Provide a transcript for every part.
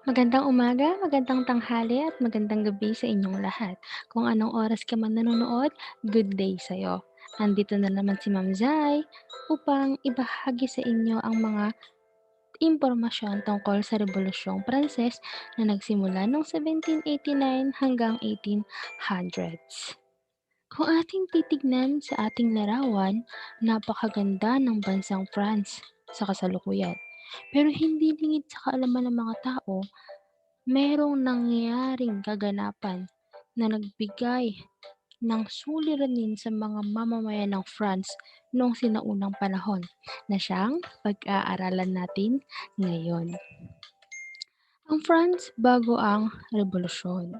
Magandang umaga, magandang tanghali at magandang gabi sa inyong lahat. Kung anong oras ka man nanonood, good day sa'yo. Andito na naman si Ma'am Zai upang ibahagi sa inyo ang mga impormasyon tungkol sa Rebolusyong Pranses na nagsimula noong 1789 hanggang 1800s. Kung ating titignan sa ating larawan, napakaganda ng bansang France sa kasalukuyan. Pero hindi lingid sa kaalaman ng mga tao, merong nangyaring kaganapan na nagbigay ng suliranin sa mga mamamayan ng France noong sinaunang panahon na siyang pag-aaralan natin ngayon. Ang France bago ang revolusyon.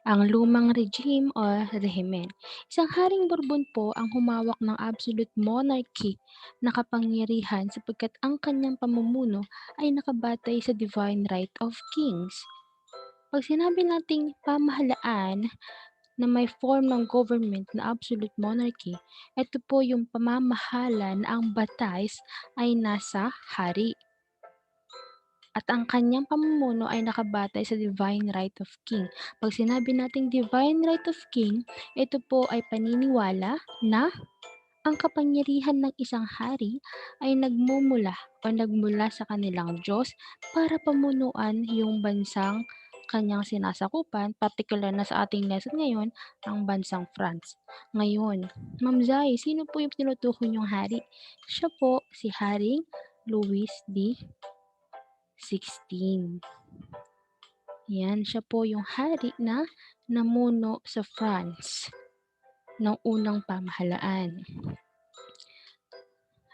Ang lumang regime o rehimen. Isang haring Bourbon po ang humawak ng absolute monarchy na kapangyarihan sapagkat ang kanyang pamumuno ay nakabatay sa divine right of kings. Pag sinabi nating pamahalaan na may form ng government na absolute monarchy, ito po yung pamamahala na ang batas ay nasa hari at ang kanyang pamumuno ay nakabatay sa divine right of king. Pag sinabi nating divine right of king, ito po ay paniniwala na ang kapangyarihan ng isang hari ay nagmula sa kanilang Diyos para pamunuan yung bansang kanyang sinasakupan, particular na sa ating lesson ngayon, ang bansang France. Ngayon, Ma'am Zai, sino po yung tinutukoy niyong hari? Siya po si Haring Louis XVI. Yan, siya po yung hari na namuno sa France ng unang pamahalaan.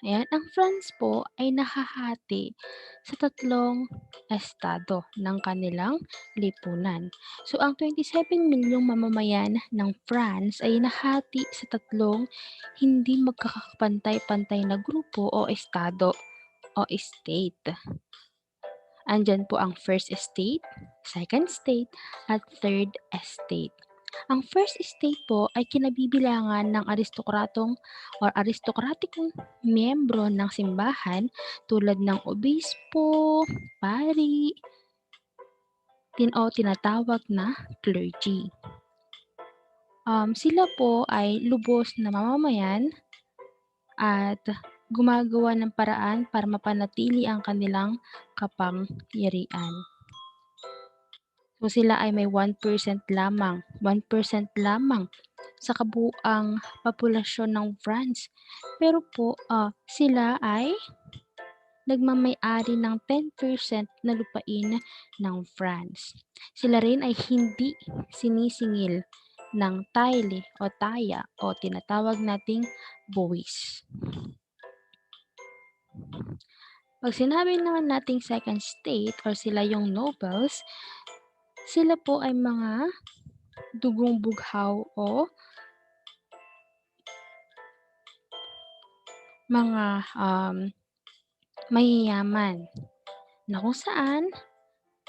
Ayan, ang France po ay nahahati sa tatlong estado ng kanilang lipunan. So, ang 27 milyong mamamayan ng France ay nahati sa tatlong hindi magkakapantay-pantay na grupo o estado o state. Andyan po ang first estate, second state, at third estate. Ang first estate po ay kinabibilangan ng aristokratikong miyembro ng simbahan tulad ng obispo, pari, tinatawag na clergy. Sila po ay lubos na mamamayan at gumagawa ng paraan para mapanatili ang kanilang kapangyarihan. So sila ay may 1% lamang sa kabuuang populasyon ng France. Pero po sila ay nagmamay-ari ng 10% na lupain ng France. Sila rin ay hindi sinisingil ng taile o taya o tinatawag nating buwis. Pag sinabi naman nating second state or sila yung nobles, sila po ay mga dugong bughaw o mga mayayaman na kung saan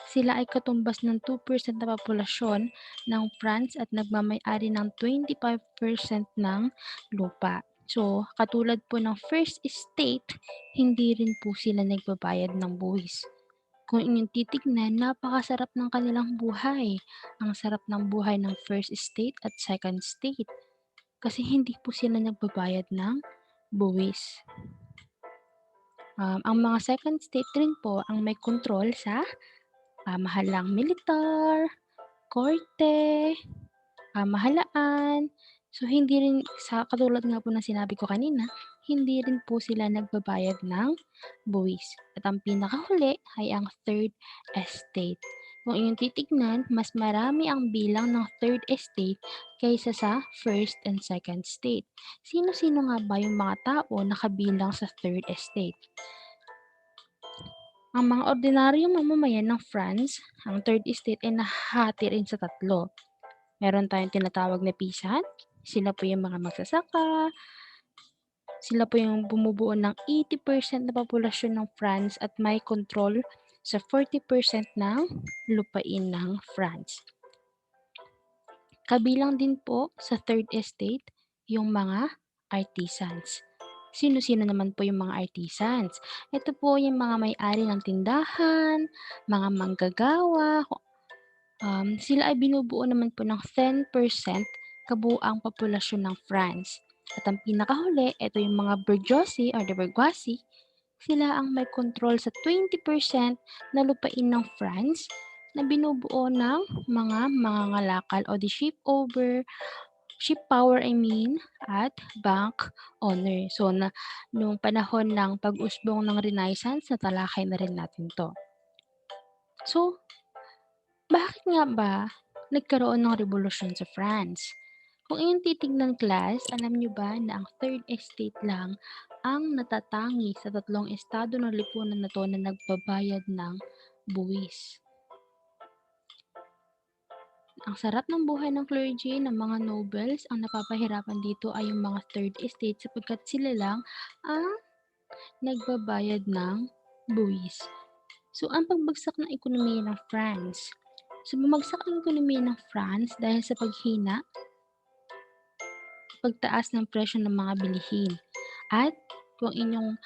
sila ay katumbas ng 2% na populasyon ng France at nagmamay-ari ng 25% ng lupa. So, katulad po ng first estate, hindi rin po sila nagbabayad ng buwis. Kung inyong titignan, napakasarap ng kanilang buhay. Ang sarap ng buhay ng first estate at second state kasi hindi po sila nagbabayad ng buwis. Ang mga second state rin po ang may kontrol sa pamahalang militar, korte, pamahalaan. So, hindi rin katulad nga po ng sinabi ko kanina, hindi rin po sila nagbabayad ng buwis. At ang pinakahuli ay ang third estate. Kung inyong titignan, mas marami ang bilang ng third estate kaysa sa first and second state. Sino-sino nga ba yung mga tao na kabilang sa third estate? Ang mga ordinaryong mamamayan ng France, ang third estate ay nahahati rin sa tatlo. Meron tayong tinatawag na peasant, sila po yung mga magsasaka, sila po yung bumubuo ng 80% na populasyon ng France at may control sa 40% ng lupain ng France. Kabilang din po sa third estate yung mga artisans. Sino-sino naman po yung mga artisans? Ito po yung mga may-ari ng tindahan, mga manggagawa, sila ay binubuo naman po ng 10% kabuuang populasyon ng France. At ang pinakahuli, ito yung mga bourgeoisie or the bourgeoisie, sila ang may kontrol sa 20% na lupain ng France na binubuo ng mga mangangalakal o the ship power at bank owner. So nung panahon ng pag-usbong ng Renaissance natalakay na rin natin 'to. So, bakit nga ba nagkaroon ng revolusyon sa France? Kung iyong titignan class, alam niyo ba na ang third estate lang ang natatangi sa tatlong estado ng lipunan na 'to na nagbabayad ng buwis. Ang sarap ng buhay ng clergy, ng mga nobles, ang napapahirapan dito ay yung mga third estate sapagkat sila lang ang nagbabayad ng buwis. So, ang pagbagsak ng ekonomiya ng France. So, bumagsak ang ekonomiya ng France dahil sa pagtaas ng presyo ng mga bilihin. At kung inyong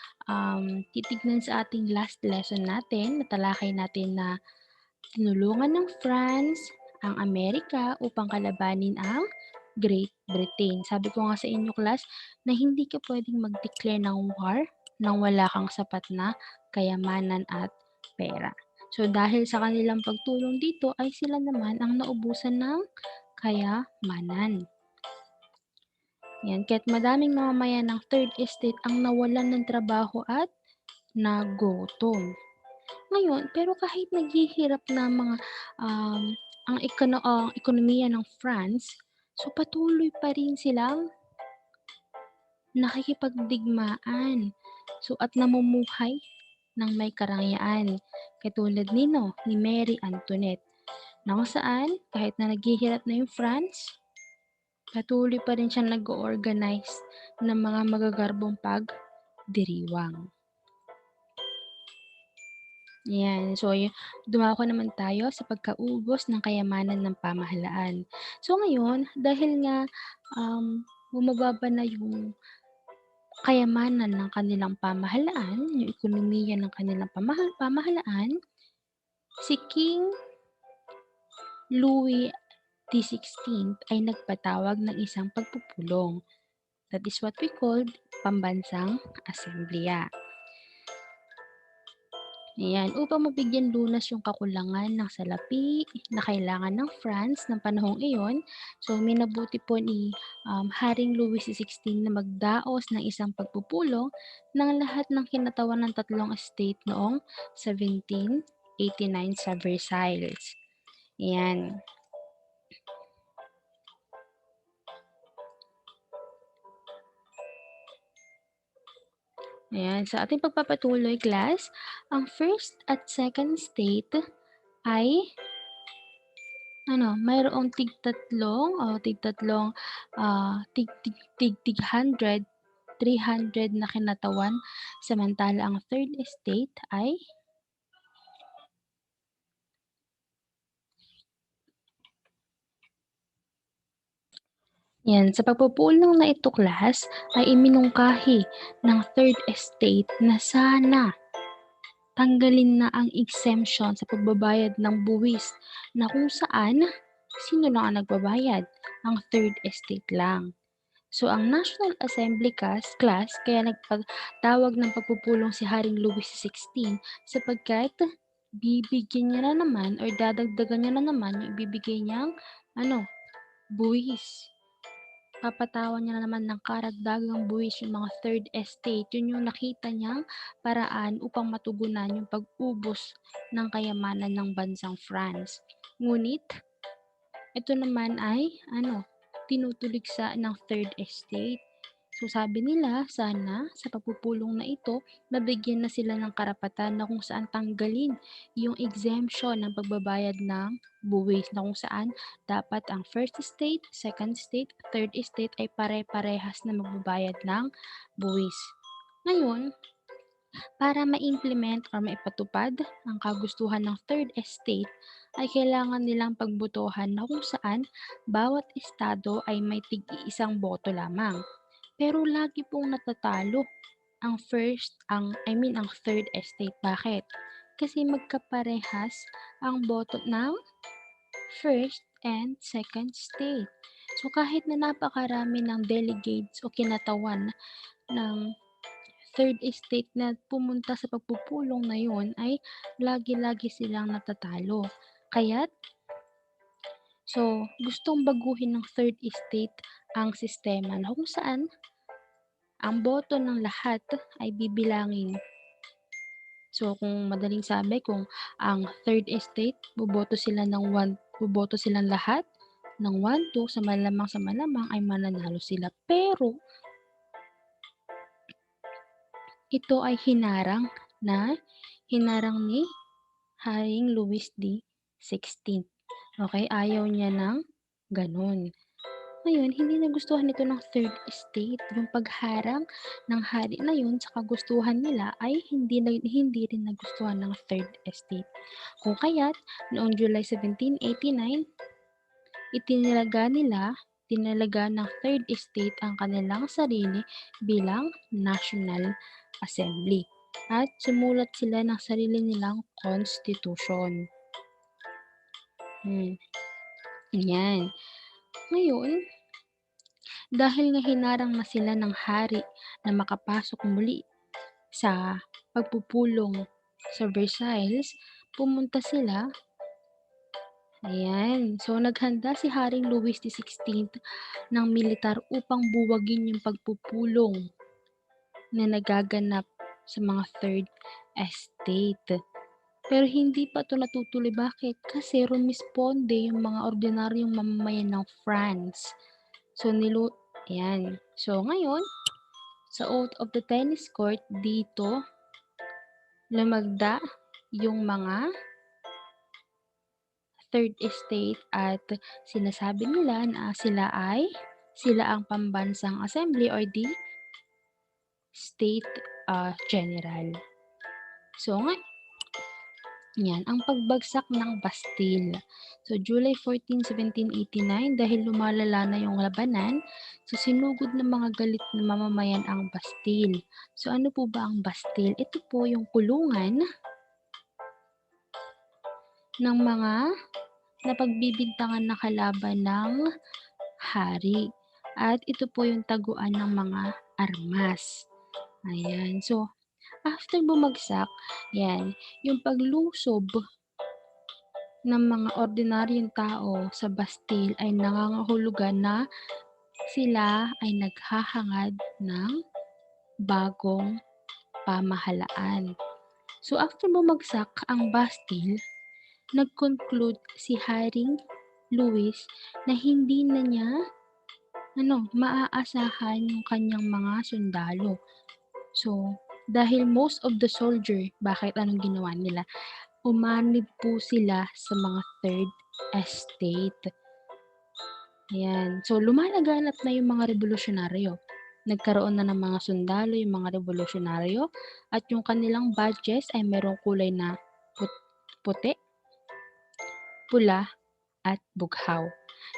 titignan sa ating last lesson natin, natalakay natin na tinulungan ng France ang Amerika upang kalabanin ang Great Britain. Sabi ko nga sa inyo class na hindi ka pwedeng mag-declare ng war nang wala kang sapat na kayamanan at pera. So dahil sa kanilang pagtulong dito ay sila naman ang naubusan ng kayamanan. Yan, kaya't madaming mamamayan ng third estate ang nawalan ng trabaho at nagutom. Ngayon, pero kahit naghihirap na um, ang ekonomiya ng France, so patuloy pa rin silang nakikipagdigmaan. So at namumuhay ng may karangyaan. Katulad ni Mary Antoinette, na kung saan kahit na naghihirap na yung France, patuloy pa rin siyang nag-organize ng mga magagarbong pagdiriwang. Yan. So, dumako naman tayo sa pagkaubos ng kayamanan ng pamahalaan. So, ngayon, dahil nga bumababa na yung kayamanan ng kanilang pamahalaan, yung ekonomiya ng kanilang pamahalaan, si King Louis XVI ay nagpatawag ng isang pagpupulong. That is what we called Pambansang Asembleya. Ayan, upang mabigyan lunas yung kakulangan ng salapi na kailangan ng France ng panahong iyon, so minabuti po ni Haring Louis XVI na magdaos ng isang pagpupulong ng lahat ng kinatawan ng tatlong estate noong 1789 sa Versailles. Ayan. Ayan, sa ating pagpapatuloy class, ang first at second state ay mayroong tig-tatlong o tig-tatlong, tig 100, 300 na kinatawan, samantala ang third estate ay yan, sa pagpupulong na ito class ay iminungkahi ng third estate na sana tanggalin na ang exemption sa pagbabayad ng buwis na kung saan sino lang ang nagbabayad? Ang third estate lang. So, ang National Assembly class kaya nagpatawag ng pagpupulong si Haring Louis XVI sapagkat bibigyan niya na naman or dadagdagan niya na naman yung ibibigay niyang buwis. Papatawan niya na naman ng karagdagang buwis yung mga third estate. Yun yung nakita niyang paraan upang matugunan yung pag-ubos ng kayamanan ng bansang France. Ngunit, ito naman ay tinutuligsa ng third estate. So sabi nila, sana sa pagpupulong na ito, nabigyan na sila ng karapatan na kung saan tanggalin yung exemption ng pagbabayad ng buwis na kung saan dapat ang first state, second state, third state ay pare-parehas na magbabayad ng buwis. Ngayon, para ma-implement or maipatupad ang kagustuhan ng third estate, ay kailangan nilang pagbotohan na kung saan bawat estado ay may tig-iisang boto lamang. Pero lagi pong natatalo ang third estate. Bakit? Kasi magkaparehas ang boto ng first and second state. So kahit na napakarami ng delegates o kinatawan ng third estate na pumunta sa pagpupulong na yun ay lagi-lagi silang natatalo. Kaya't gustong baguhin ng third estate ang sistema na kung saan ang boto ng lahat ay bibilangin. So kung madaling sabi, kung ang third estate boboto silang lahat ng 1-2 sa malamang ay mananalo sila. Pero ito ay hinarang ni Haring Louis XVI. Okay, ayaw niya ng gano'n. Ngayon, hindi nagustuhan nito ng third estate. Yung pagharang ng hari na yun sa kagustuhan nila ay hindi rin nagustuhan ng third estate. Kung kaya't, noong July 1789, tinalaga ng third estate ang kanilang sarili bilang National Assembly at sumulat sila ng sarili nilang constitution. Yan. Ngayon, dahil nga hinarang na sila ng hari na makapasok muli sa pagpupulong sa Versailles, pumunta sila. Ayan. So, naghanda si Haring Louis XVI ng militar upang buwagin yung pagpupulong na nagaganap sa mga third estate. Pero hindi pa ito natutuloy. Bakit? Kasi rumisponde yung mga ordinaryong mamamayan ng France. So, ayan. So, ngayon, sa oath of the tennis court, dito, lumagda yung mga third estate at sinasabi nila na sila ang pambansang assembly or the state general. So, yan, ang pagbagsak ng Bastille. So, July 14, 1789, dahil lumalala na yung labanan, so sinugod ng mga galit na mamamayan ang Bastille. So, ano po ba ang Bastille? Ito po yung kulungan ng mga napagbibintangan na kalaban ng hari. At ito po yung taguan ng mga armas. Ayan. So, after bumagsak, yan, yung paglusob ng mga ordinaryong tao sa Bastille ay nangangahulugan na sila ay naghahangad ng bagong pamahalaan. So after bumagsak ang Bastille, nag-conclude si Haring Louis na hindi na niya maaasahan yung kanyang mga sundalo. So, dahil most of the soldier, bakit anong ginawa nila? Umanib po sila sa mga third estate. Ayan. So, lumalaganap na yung mga revolusyonaryo. Nagkaroon na ng mga sundalo yung mga revolusyonaryo at yung kanilang badges ay merong kulay na puti, pula, at bughaw.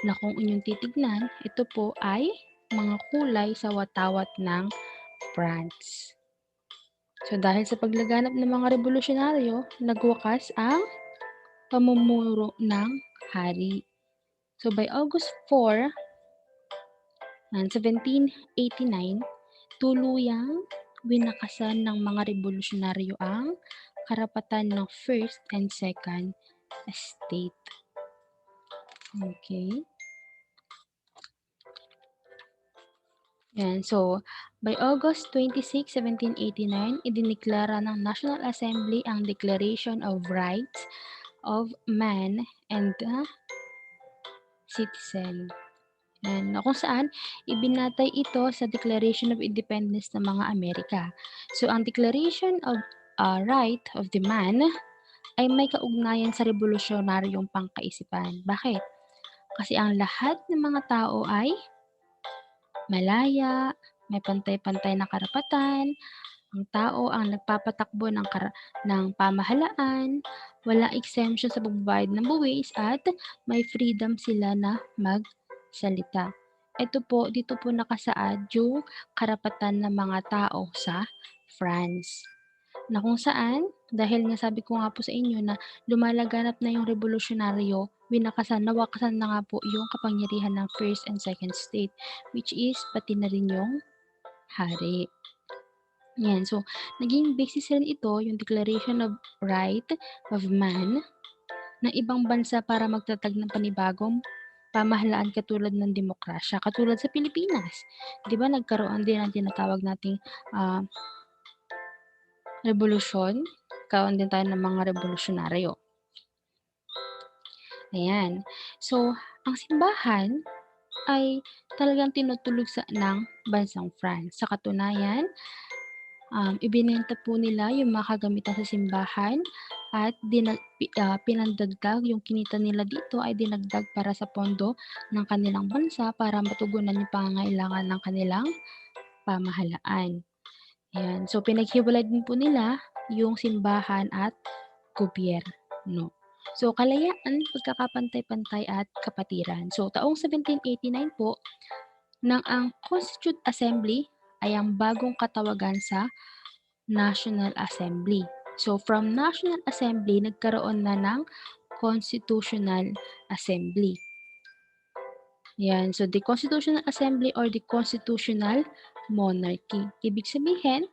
Na kung inyong titignan, ito po ay mga kulay sa watawat ng France. So dahil sa paglaganap ng mga revolusyonaryo, nagwakas ang pamumuro ng hari. So by August 4, 1789, tuluyang winakasan ng mga revolusyonaryo ang karapatan ng first and second estate. Okay. Yan. So, by August 26, 1789, idineklara ng National Assembly ang Declaration of Rights of Man and the Citizen. Yan, na kung saan ibinatay ito sa Declaration of Independence ng mga Amerika. So, ang Declaration of Right of the Man ay may kaugnayan sa revolusyonaryong pangkaisipan. Bakit? Kasi ang lahat ng mga tao ay malaya, may pantay-pantay na karapatan, ang tao ang nagpapatakbo ng pamahalaan, walang exemption sa pagbabayad ng buwis at may freedom sila na magsalita. dito po nakasaad yung karapatan ng mga tao sa France. Na kung saan, dahil nga sabi ko nga po sa inyo na lumalaganap na yung revolusyonaryo, nawakasan na nga po yung kapangyarihan ng first and second state, which is pati na rin yung hari. Yan, so naging basis rin ito yung Declaration of Right of Man ng ibang bansa para magtatag ng panibagong pamahalaan katulad ng demokrasya, katulad sa Pilipinas. 'Di ba nagkaroon din ng tinatawag nating ah, revolusyon, nagkaroon din tayo ng mga revolusyonaryo. Ayan. So, ang simbahan ay talagang tinutulog ng bansang France. Sa katunayan, ibinenta po nila yung mga kagamitan sa simbahan at pinandagdag yung kinita nila dito ay dinagdag para sa pondo ng kanilang bansa para matugunan yung pangangailangan ng kanilang pamahalaan. Ayan. So, pinaghiwalay din po nila yung simbahan at gobyerno. So, kalayaan, pagkakapantay-pantay at kapatiran. So, taong 1789 po, nang ang Constituent Assembly ay ang bagong katawagan sa National Assembly. So, from National Assembly, nagkaroon na ng Constitutional Assembly. Yan. So, the Constitutional Assembly or the Constitutional Monarchy. Ibig sabihin,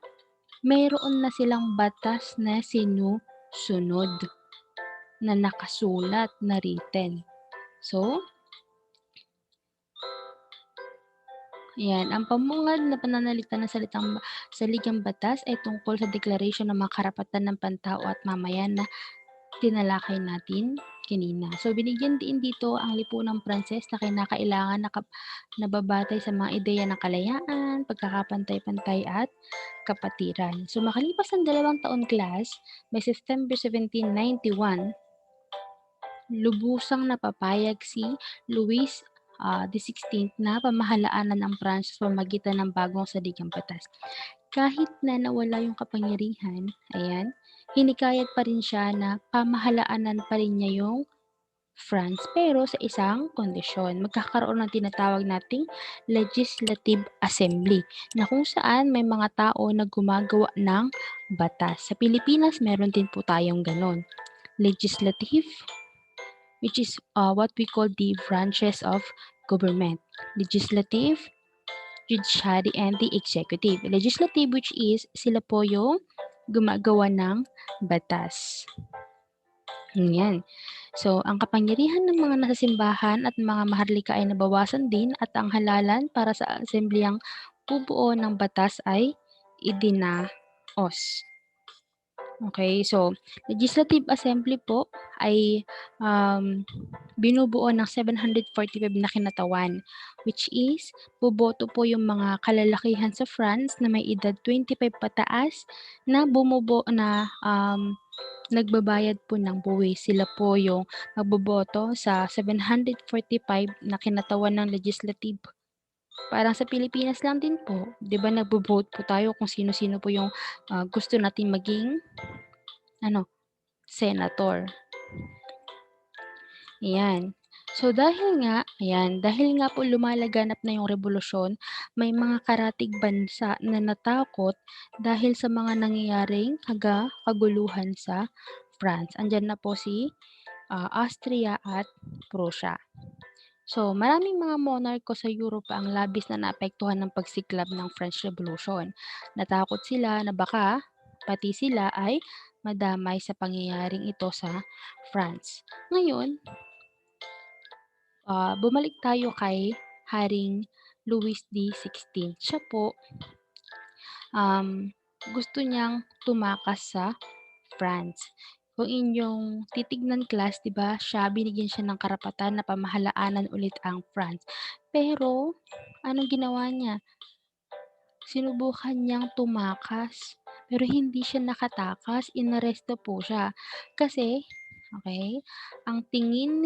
mayroon na silang batas na sinusunod na nakasulat na written. So, yan. Ang pamungad na pananalita ng saligang batas ay tungkol sa deklarasyon ng mga karapatan ng pantao at mamayan na tinalakay natin kanina. So, binigyan din dito ang lipunang Pranses na kinakailangan nababatay sa mga ideya ng kalayaan, pagkakapantay-pantay at kapatiran. So, makalipas ang 2 taon class, by September 1791, lubusang napapayag si Louis the 16th na pamahalaanan ng France sa pamamagitan ng bagong saligang batas. Kahit na nawala yung kapangyarihan, ayan, hinikayat pa rin siya na pamahalaanan pa rin niya yung France pero sa isang kondisyon. Magkakaroon ng tinatawag nating Legislative Assembly na kung saan may mga tao na gumagawa ng batas. Sa Pilipinas, meron din po tayong ganon. Legislative, which is what we call the branches of government. Legislative, judiciary, and the executive. Legislative, which is sila po yung gumagawa ng batas. Yan. So, ang kapangyarihan ng mga nasa simbahan at mga maharlika ay nabawasan din at ang halalan para sa asembleyang bubuo ng batas ay idinaos. Okay, so Legislative Assembly po ay binubuo ng 745 na kinatawan, which is boboto po yung mga kalalakihan sa France na may edad 25 pataas na nagbabayad po ng buwis. Sila po yung magboboto sa 745 na kinatawan ng legislative. Parang sa Pilipinas lang din po, 'di ba nagbo-vote po tayo kung sino-sino po yung gusto nating maging senator. Ayan. So dahil nga po lumalaganap na yung revolusyon, may mga karatig bansa na natakot dahil sa mga nangyayaring kaguluhan sa France. Andyan na po si Austria at Prussia. So, maraming mga monarko sa Europe ang labis na naapektuhan ng pagsiklab ng French Revolution. Natakot sila na baka pati sila ay madamay sa pangyayaring ito sa France. Ngayon, bumalik tayo kay Haring Louis XVI. Siya po, gusto niyang tumakas sa France. Kung inyong titignan class, 'di ba, binigyan siya ng karapatan na pamahalaanan ulit ang France. Pero anong ginawa niya? Sinubukan niyang tumakas, pero hindi siya nakatakas, inaresto po siya. Kasi, okay, ang tingin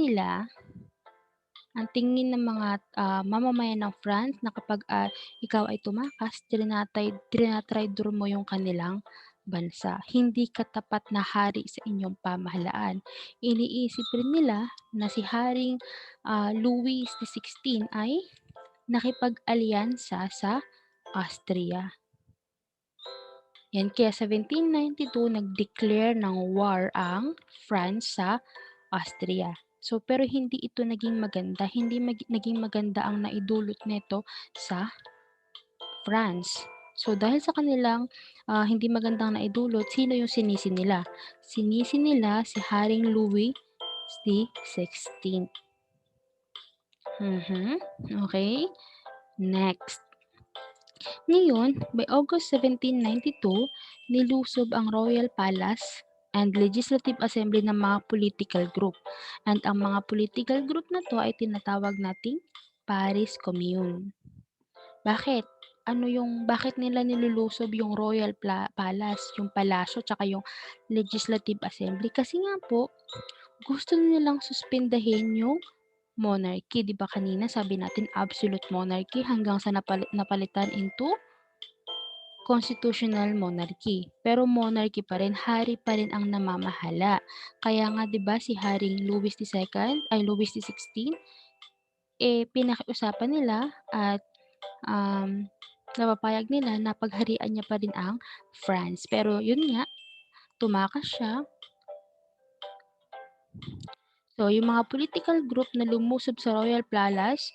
ng mga mamamayan ng France na kapag ikaw ay tumakas, trinatraydor mo yung kanilang bansa. Hindi ka tapat na hari sa inyong pamahalaan. Iniisip rin nila na si Haring Louis XVI ay nakipag-alyansa sa Austria. Yan, kaya 1792 nag-declare ng war ang France sa Austria. So, pero hindi ito naging maganda, hindi naging maganda ang naidulot nito sa France. So, dahil sa kanilang hindi magandang naidulot, sino yung sinisi nila? Sinisi nila si Haring Louis the 16th. Okay? Next. Ngayon, by August 1792, nilusob ang Royal Palace and Legislative Assembly ng mga political group. And ang mga political group na to ay tinatawag nating Paris Commune. Bakit? Bakit nila nilulusob yung Royal Palace, yung palasyo, tsaka yung Legislative Assembly? Kasi nga po, gusto nilang suspindahin yung monarchy. Di ba kanina sabi natin absolute monarchy hanggang sa napalitan into constitutional monarchy. Pero monarchy pa rin, hari pa rin ang namamahala. Kaya nga 'di ba si Haring Louis the 16, pinakiusapan nila at napapayag nila na pagharian niya pa rin ang France. Pero yun nga, tumakas siya. So, yung mga political group na lumusob sa Royal Palace,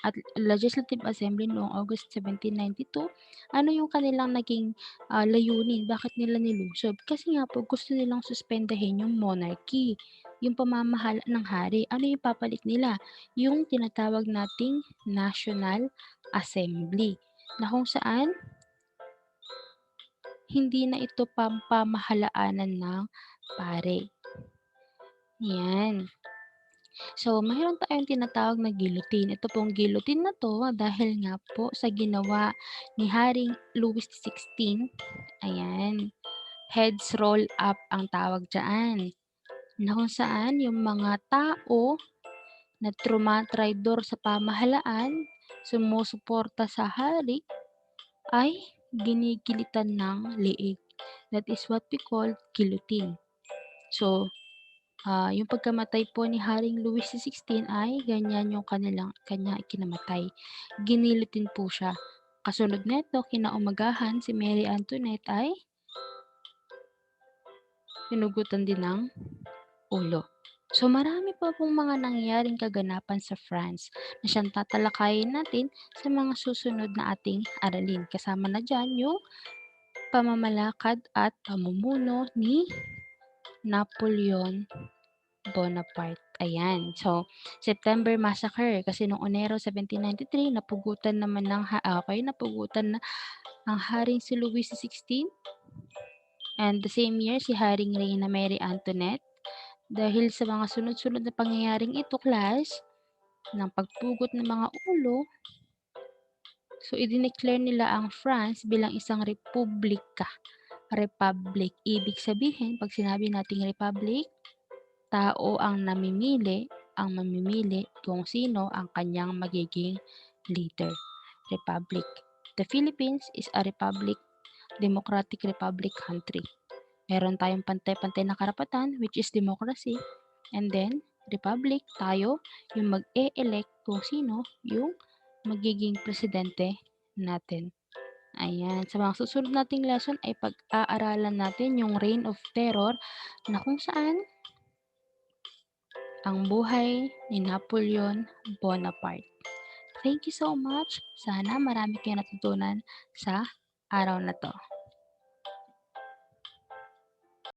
at Legislative Assembly noong August 1792, ano yung kanilang naging layunin? Bakit nila nilusob? Kasi nga po gusto nilang suspendahin yung monarchy, yung pamamahala ng hari. Ano yung papalit nila? Yung tinatawag nating National Assembly, na kung saan hindi na ito pamahalaanan ng pare. Yan. So, mayroon tayong tinatawag na guillotine. Ito pong guillotine na to dahil nga po sa ginawa ni Haring Louis XVI. Ayan. Heads roll up ang tawag dyan. Na kung saan yung mga tao na trumatraydor sa pamahalaan, sumusuporta sa hari, ay ginigilitan ng leeg. That is what we call guillotine. So, yung pagkamatay po ni Haring Louis XVI ay ganyan yung kanya ikinamatay. Ginilitin po siya. Kasunod nito, kinaumagahan, si Mary Antoinette ay pinugutan din ng ulo. So marami pa pong mga nangyayaring kaganapan sa France na siyang tatalakayin natin sa mga susunod na ating aralin. Kasama na dyan yung pamamalakad at pamumuno ni Napoleon Bonaparte. Ayan. So, September Massacre kasi noong Enero 1793 napugutan na ang Haring si Louis XVI and the same year si Haring Reyna Mary Antoinette. Dahil sa mga sunod-sunod na pangyayaring ito, class, ng pagpugot ng mga ulo, so idineclare nila ang France bilang isang republika. Republic. Ibig sabihin, pag sinabi nating republic, tao ang mamimili kung sino ang kanyang magiging leader. Republic. The Philippines is a republic, democratic republic country. Meron tayong pantay-pantay na karapatan, which is democracy. And then, republic, tayo yung mag-e-elect kung sino yung magiging presidente natin. Ayan. Sa mga susunod nating lesson ay pag-aaralan natin yung Reign of Terror na kung saan ang buhay ni Napoleon Bonaparte. Thank you so much. Sana marami kayong natutunan sa araw na to.